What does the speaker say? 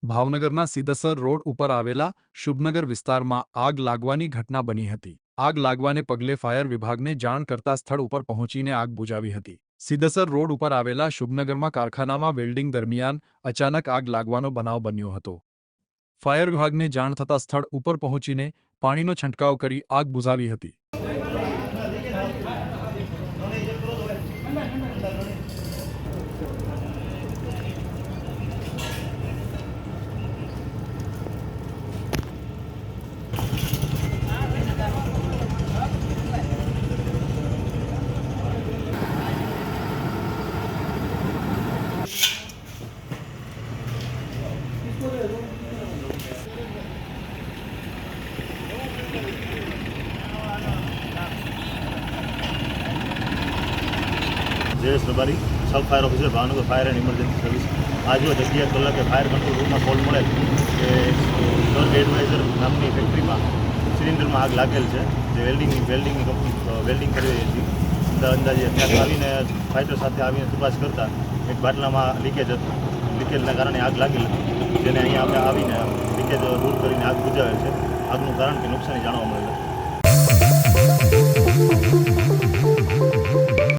ભાવનગરના સિદ્ધસર રોડ ઉપર આવેલા શુભનગર વિસ્તારમાં આગ લાગવાની ઘટના બની હતી। આગ લાગવાને પગલે ફાયર વિભાગને જાણ કરતા સ્થળ ઉપર પહોંચીને આગ બુઝાવી હતી। સિદ્ધસર રોડ ઉપર આવેલા શુભનગરમાં કારખાનામાં વેલ્ડિંગ દરમિયાન અચાનક આગ લાગવાનો બનાવ બન્યો હતો। ફાયર વિભાગને જાણ થતા સ્થળ ઉપર પહોંચીને પાણીનો છંટકાવ કરી આગ બુઝાવી હતી। जयेश रबारी सब fire officer Bhavnagar fire and emergency service. आज रोज 11 कलाके फायर कंट्रोल रूम में कॉल મળેલ કે ડોર એડવાઇઝર નામની ફેક્ટરીમાં સિલિન્ડરમાં આગ લાગેલ છે, જે વેલ્ડિંગની કંપની વેલ્ડિંગ કરી રહી હતી। અંદાજે ત્યાં આવીને ફાઇટર સાથે આવીને તપાસ કરતા એક બાટલામાં લીકેજના કારણે આગ લાગેલ હતી, જેને અહીંયા આપણે આવીને લીકેજ દૂર કરીને આગ બુઝાવેલ છે। આગનું કારણ કે નુકસાની જાણવા મળેલ છે।